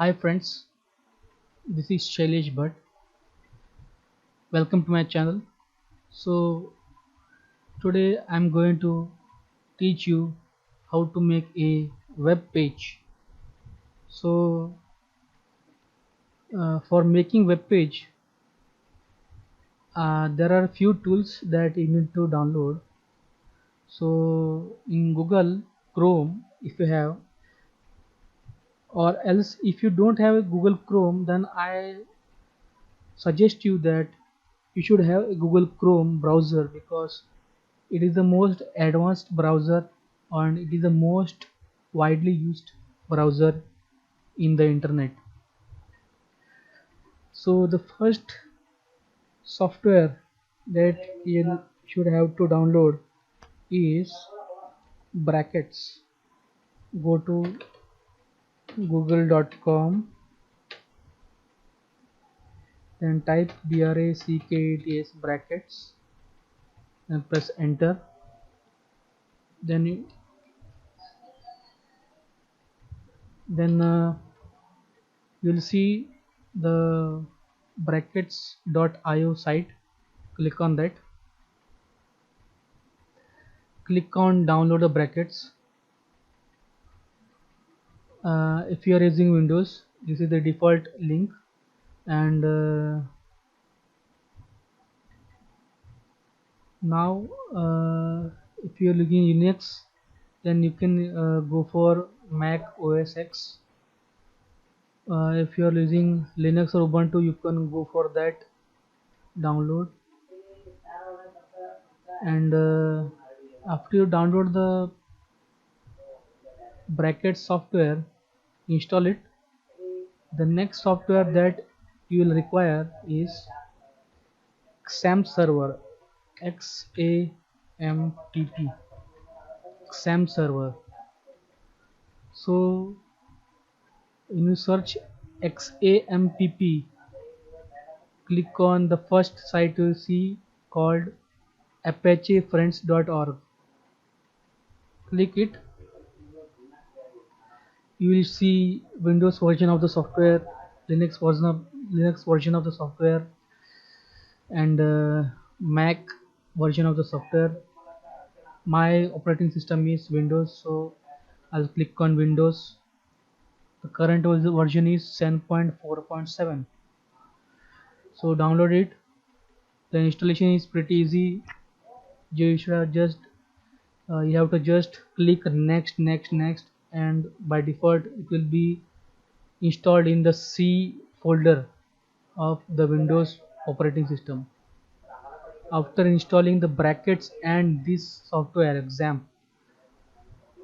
Hi friends, this is Shailesh Bhatt. Welcome to my channel. So today I'm going to teach you how to make a web page. So for making web page, there are few tools that you need to download. So in Google Chrome, if you have, or else if you don't have a Google Chrome, then I suggest you that you should have a Google Chrome browser because it is the most advanced browser and it is the most widely used browser in the internet. So the first software that you should have to download is Brackets. Go to google.com, then type brackets brackets and press enter. Then you'll see the brackets.io site. Click on that. Click on download the brackets. If you are using Windows, this is the default link, and now if you are using Linux, then you can go for Mac OS X. If you are using Linux or Ubuntu, you can go for that download. And after you download the bracket software, install it. The next software that you will require is XAMPP server. XAMPP, XAMPP server. So when you search XAMPP, click on the first site you see called apachefriends.org. Click it. You will see Windows version of the software, Linux version of the software, and Mac version of the software. My operating system is Windows, so I'll click on Windows. The current version is 10.4.7. So download it. The installation is pretty easy. You should have just you have to just click next, and by default it will be installed in the C folder of the Windows operating system. After installing the brackets and this software exam,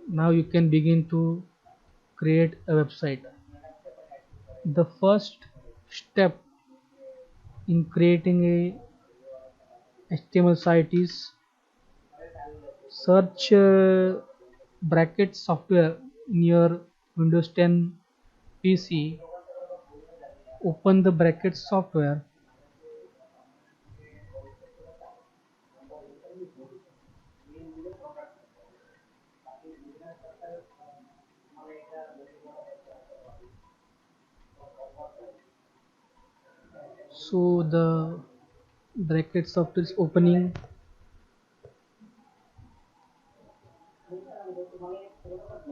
now you can begin to create a website. The first step in creating a HTML site is search bracket software in your Windows 10 PC. Open the bracket software. So the bracket software is opening.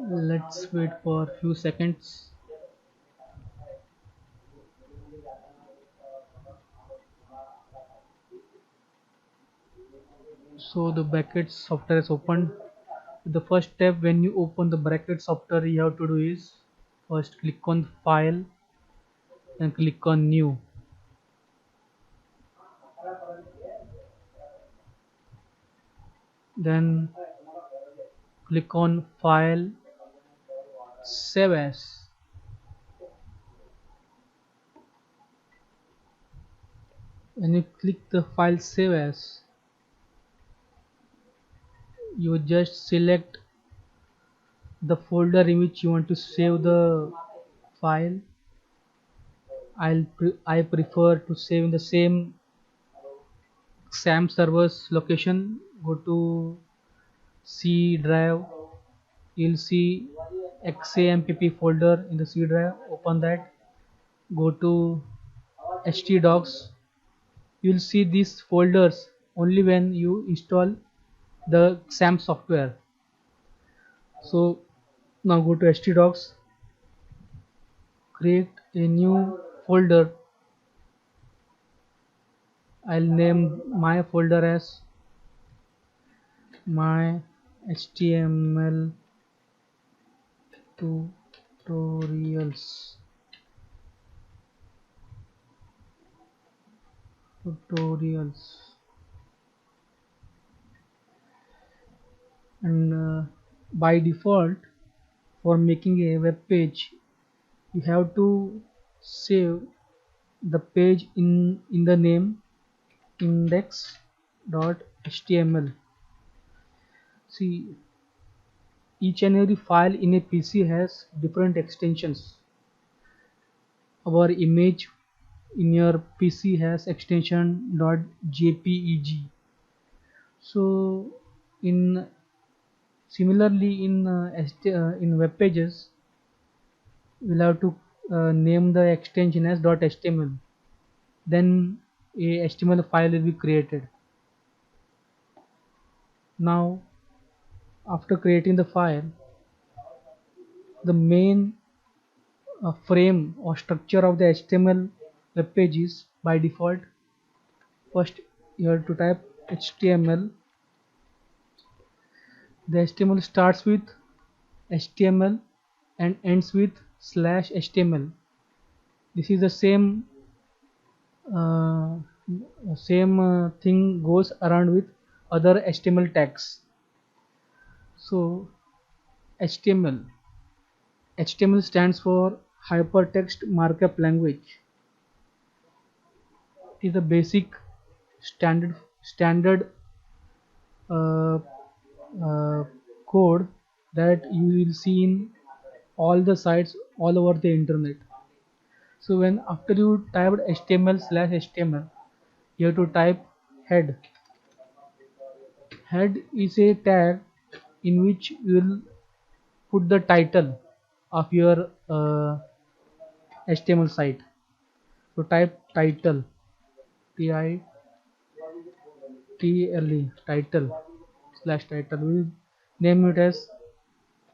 Let's wait for a few seconds. So the bracket software is opened. The first step when you open the bracket software you have to do is first click on file and click on new. Then click on file, save as. When you click the file save as, you just select the folder in which you want to save the file. I prefer to save in the same XAMPP server's location. Go to C drive. You'll see XAMPP folder in the C drive. Open that. go to htdocs. You'll see these folders only when you install the XAMPP software. So now go to htdocs, create a new folder. I'll name my folder as my html tutorials tutorials and by default, for making a web page, you have to save the page in the name index.html. See, each and every file in a PC has different extensions. Our image in your PC has extension .jpeg. So in similarly in web pages, we'll have to name the extension as .html. Then a HTML file will be created. Now after creating the file, the main frame or structure of the HTML web page is by default. First you have to type HTML. The HTML starts with HTML and ends with /HTML. This is the uh, same thing goes around with other HTML tags. So HTML stands for Hypertext Markup Language. It is a basic standard uh, uh, code that you will see in all the sites all over the internet. So when after you typed HTML/HTML, you have to type head. Head is a tag in which you will put the title of your HTML site. So type title, title, title. We name it as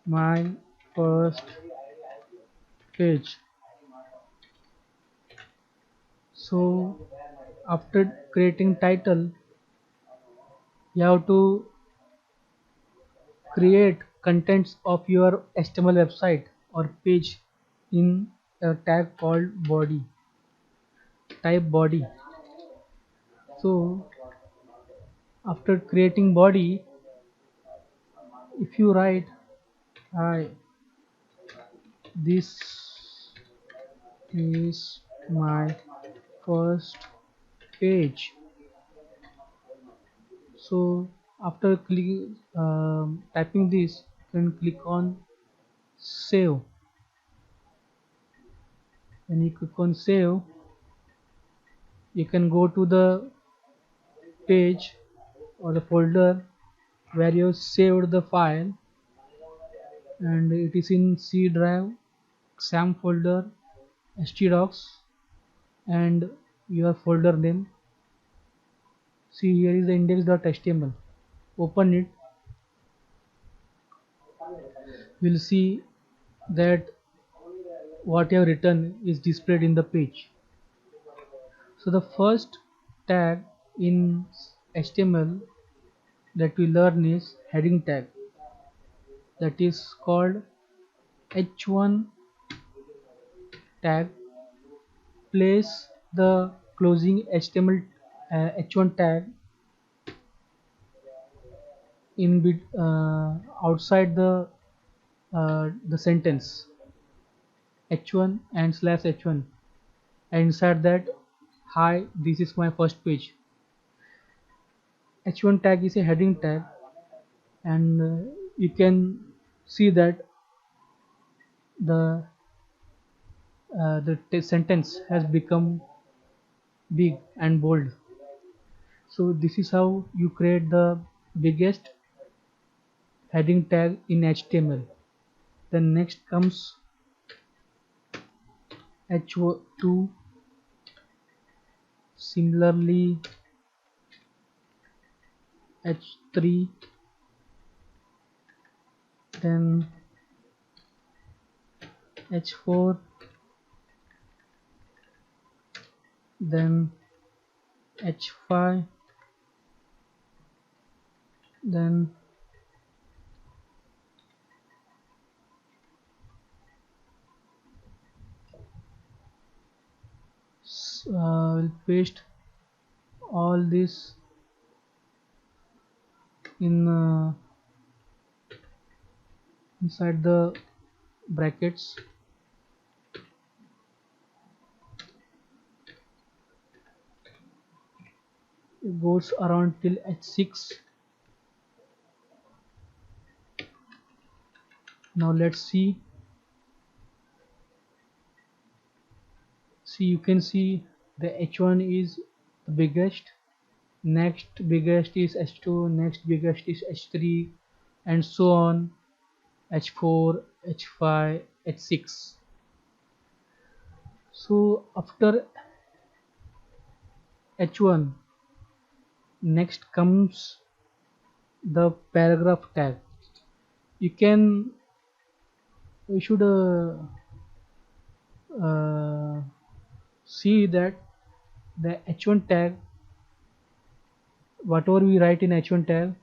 my first page. So after creating title, you have to create contents of your HTML website or page in a tag called body. Type body. So after creating body, if you write hi, this is my first page. So after typing this, you can click on save. When you click on save, you can go to the page or the folder where you saved the file, and it is in C drive, XAMPP folder, htdocs, and your folder name. See, here is the index.html. Open it. We'll see that what you have written is displayed in the page. So the first tag in HTML that we learn is heading tag, that is called h1 tag. Place the closing HTML h1 tag in outside the sentence h1 and /h1, and inside that, hi, this is my first page. H1 tag is a heading tag, and you can see that the sentence has become big and bold. So this is how you create the biggest heading tag in HTML. Then next comes h2, similarly h3, then h4, then h5, then we'll paste all this in inside the brackets. It goes around till h6. Now let's see, you can see the h1 is the biggest, next biggest is h2, next biggest is h3, and so on, h4, h5, h6. So after h1, next comes the paragraph tag. You can we should uh, see that the h1 tag, whatever we write in h1 tag,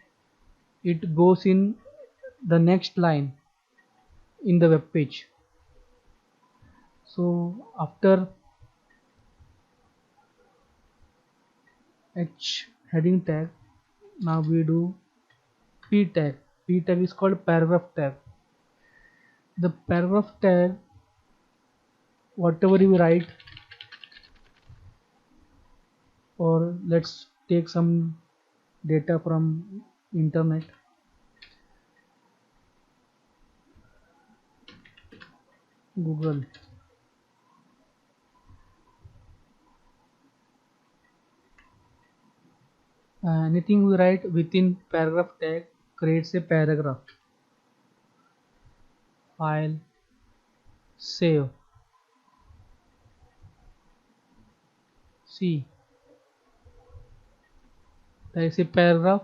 it goes in the next line in the web page. So after h heading tag, now we do p tag. P tag is called paragraph tag. The paragraph tag, whatever you write, or let's take some data from internet, Google. Anything we write within paragraph tag creates a paragraph. File, save. See, there is a paragraph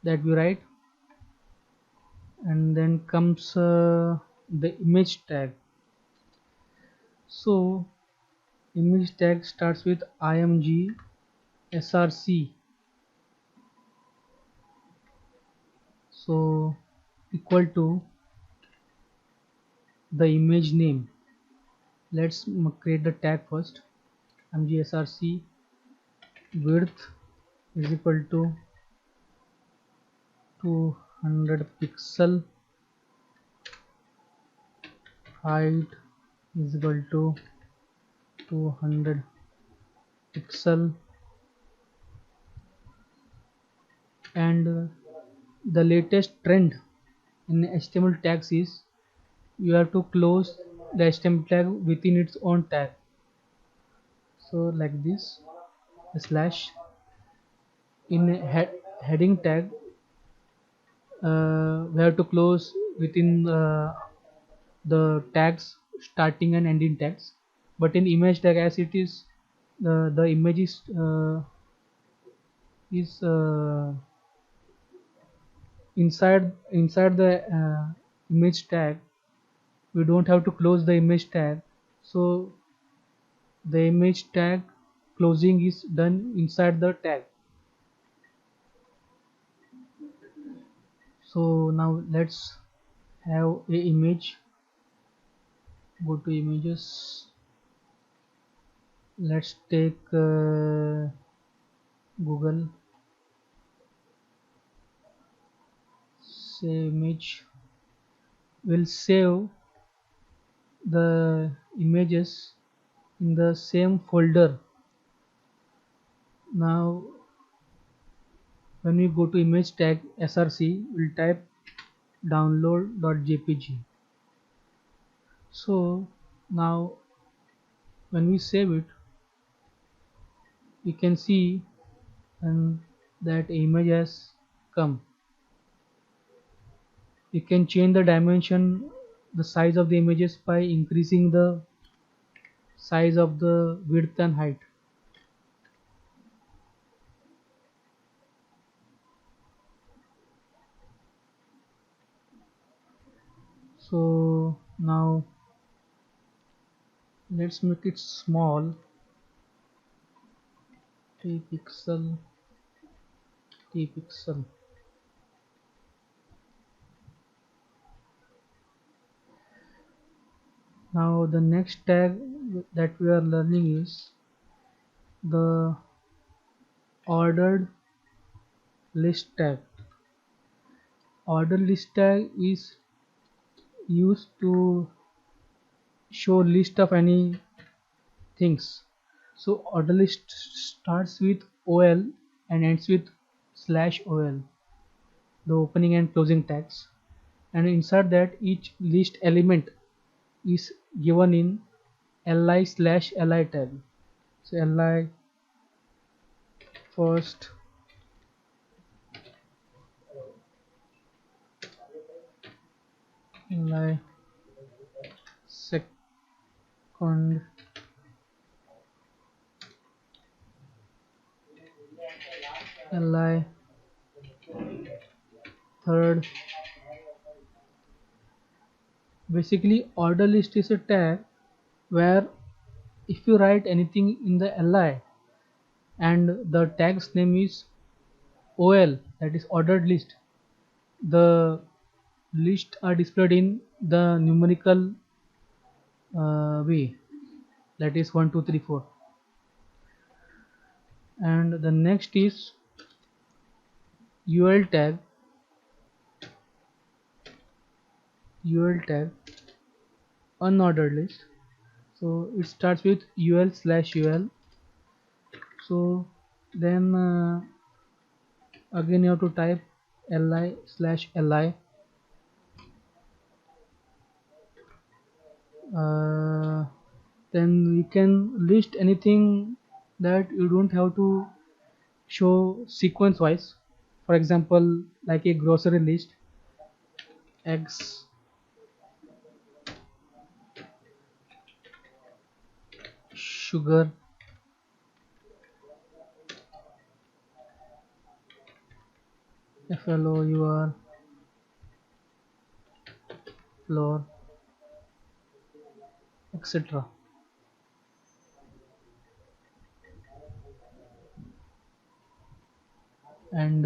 that we write, and then comes the image tag. So image tag starts with img src, so equal to the image name. Let's create the tag first. img src width is equal to 200 pixel, height is equal to 200 pixel, and the latest trend in HTML tags is you have to close the HTML tag within its own tag. So like this, a slash in heading tag, we have to close within the tags starting and ending tags, but in image tag, as it is the image is inside the image tag, we don't have to close the image tag, so the image tag closing is done inside the tag. So now let's have a image. Go to images, let's take Google, save image. We'll save the images in the same folder. Now when we go to image tag src, we'll type download.jpg. So now when we save it, you can see and that image has come. You can change the dimension, the size of the images by increasing the size of the width and height. So now let's make it small, 3 pixel, 3 pixel. Now the next tag that we are learning is the ordered list tag. Ordered list tag is used to show list of any things. So order list starts with ol and ends with /ol, the opening and closing tags, and inside that each list element is given in li/li tag. So li first, li second, li third. Basically order list is a tag where if you write anything in the li and the tag's name is ol, that is ordered list, the lists are displayed in the numerical way, that is 1 2 3 4. And the next is ul tag. Unordered list, so it starts with ul/ul. So then again you have to type li/li. uh, then we can list anything that you don't have to show sequence wise. For example, like a grocery list, eggs, sugar, flour, flour, etc. And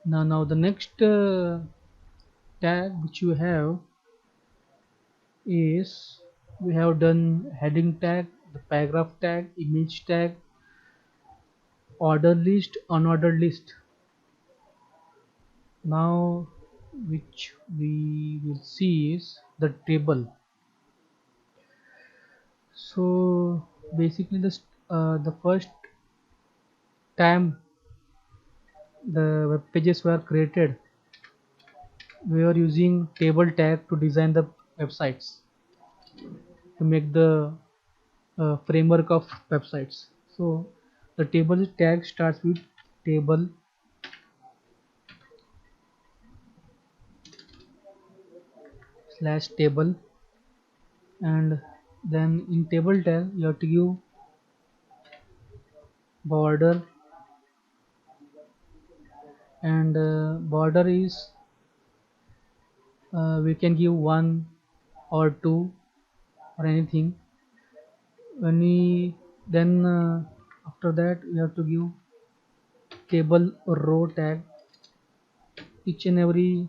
now the next tag which you have is, we have done heading tag, the paragraph tag, image tag, order list, unordered list. Now which we will see is the table. So basically the first time the web pages were created, we are using table tag to design the websites, to make the framework of websites. So the table tag starts with table / table, and then in table tag you have to give border, and border is we can give one or two or anything. When we then after that we have to give table row tag. Each and every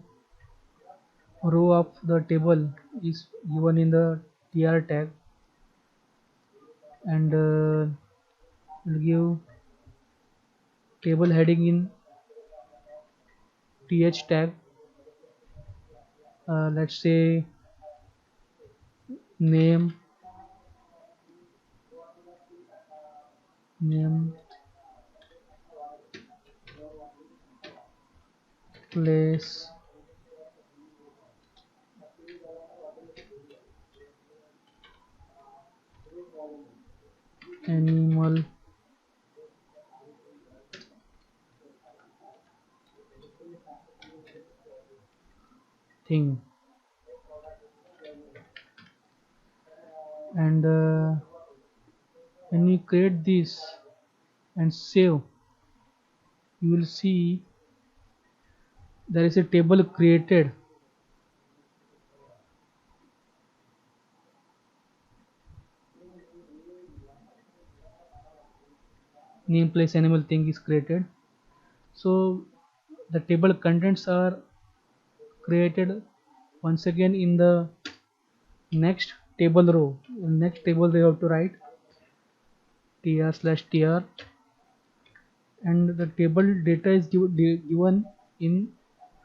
row of the table is given in the tr tag, and we'll give table heading in th tag. Let's say name, name, place, animal, thing. and when you create this and save, you will see there is a table created. Name, place, animal, thing is created. So the table contents are created once again in the next table row. In next table we have to write tr/tr, and the table data is given in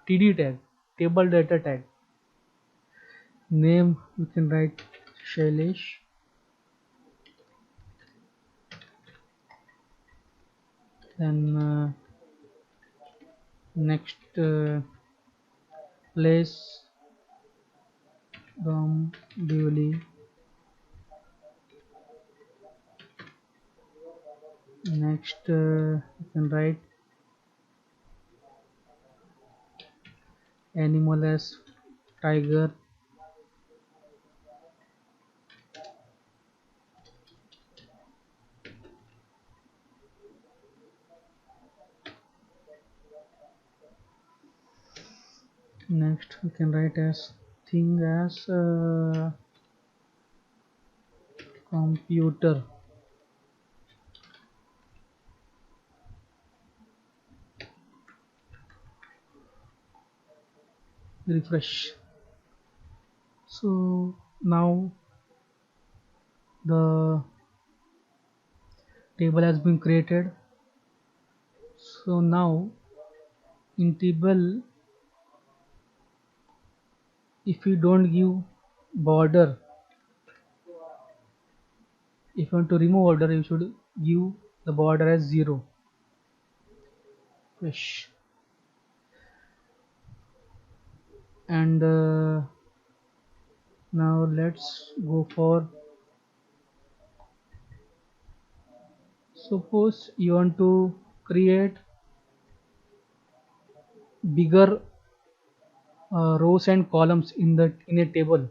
td tag, table data tag. Name you can write Shailesh, then next place Dombivli, next you can write animal as tiger, next we can write as thing as computer. Refresh. So now the table has been created. So now in table, if you don't give border, if you want to remove border, you should give the border as 0. Fresh. And now let's go for, suppose you want to create bigger rows and columns in a table.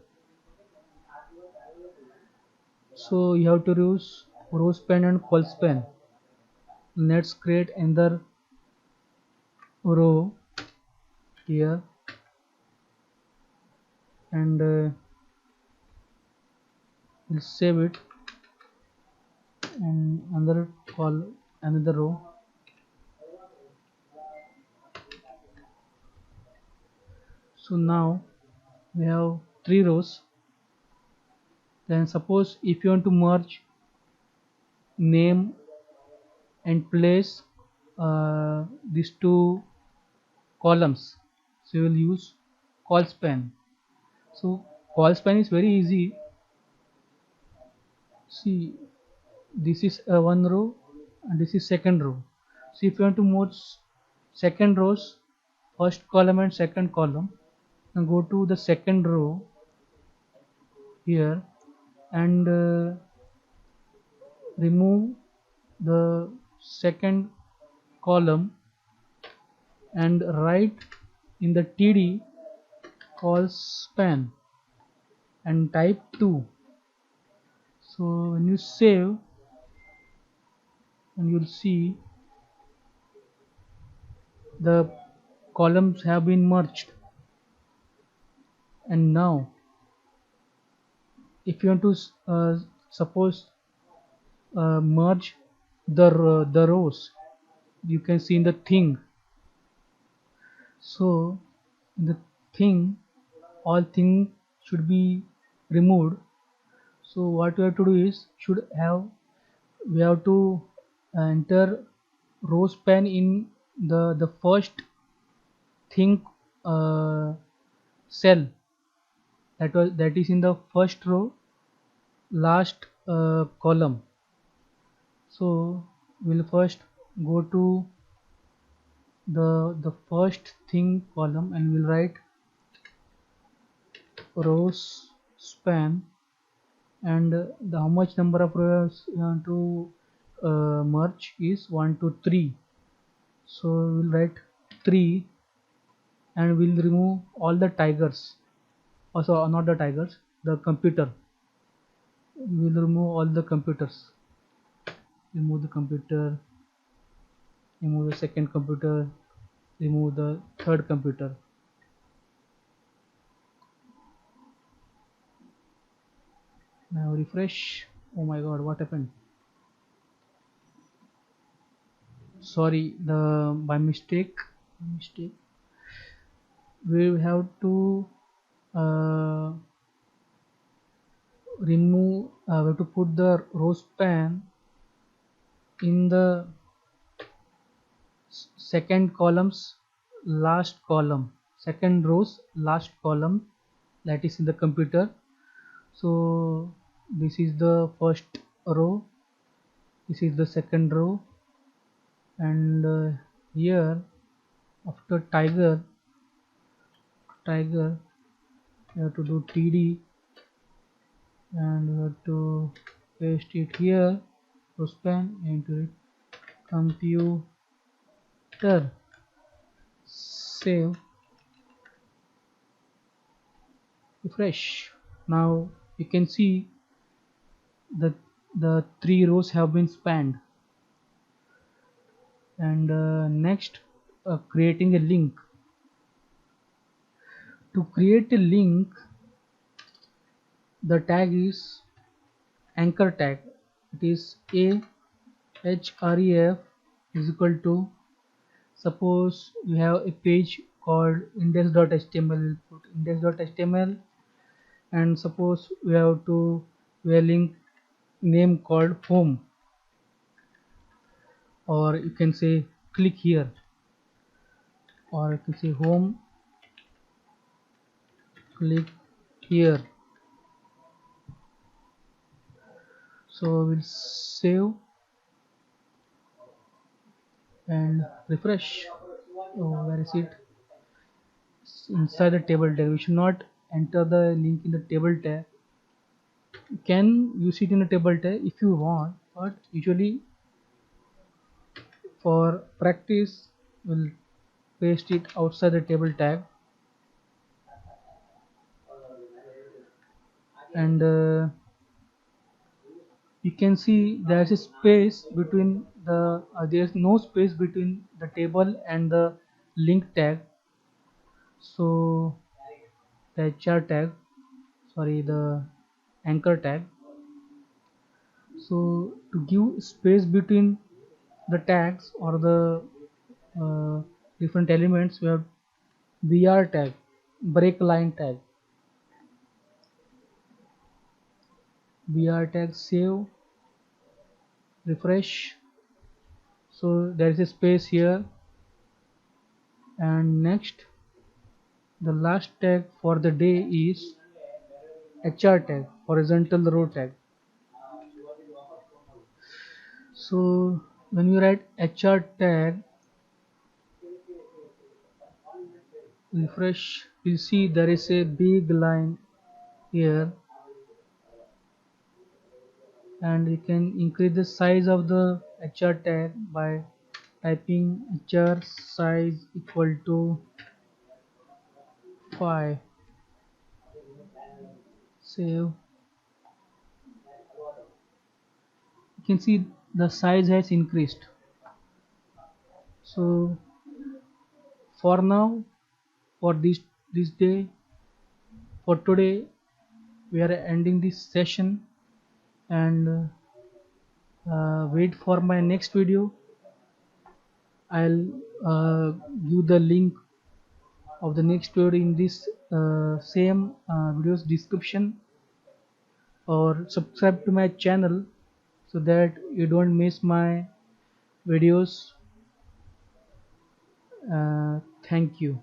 So you have to use row span and col span. Let's create another row here, and we'll save it, and another call another row. So now we have 3 rows. Then suppose if you want to merge name and place these two columns, so you will use call span. So call span is very easy. See, this is one row and this is second row. So if you want to merge second rows, first column and second column, then go to the second row here, and remove the second column and write in the td call span and type 2. So when you save, and you'll see the columns have been merged. And now if you want to suppose merge the rows, you can see in the thing. So in the thing, all thing should be removed. So what we have to do is, we have to enter row span in the first thing cell, that is in the first row, last column. So we'll first go to the first thing column, and we'll write rows span, and the how much number of rows you want to merge is 1 2 3. So we'll write 3, and we'll remove all the tigers, also not the tigers, the computer. we will remove all the computers. Remove the computer, remove the second computer, remove the third computer. Now refresh. Oh my god, what happened? Sorry, the by mistake we have to uh, remove we have to put the row span in the second column's last column, second row's last column, that is in the computer. So this is the first row, this is the second row, and here after tiger you have to do td, and you have to paste it here, row span into it, computer, save, refresh. Now you can see that the three rows have been spanned. And next, creating a link. To create a link, the tag is anchor tag. It is ahref is equal to, suppose you have a page called index.html, we'll put index.html, and suppose we have to a link name called home, or you can say click here, or you can say home, click here. So we'll save and refresh. Oh, where is it? It's inside the table tag. We should not enter the link in the table tag. You can use it in a table tag if you want, but usually for practice we'll paste it outside the table tag. And you can see there's a space between the there's no space between the table and the link tag. So the HR tag, sorry, the anchor tag. So to give space between the tags or the different elements, we have BR tag, break line tag, BR tag, save, refresh. So there is a space here. And next, the last tag for the day is HR tag, horizontal row tag. So when you write HR tag, refresh, you see there is a big line here, and you can increase the size of the HR tag by typing HR size equal to 5. Save. You can see the size has increased. So for now, for this day, for today, we are ending this session, and wait for my next video. I'll give the link of the next video in this same video's description, or subscribe to my channel so that you don't miss my videos. Thank you.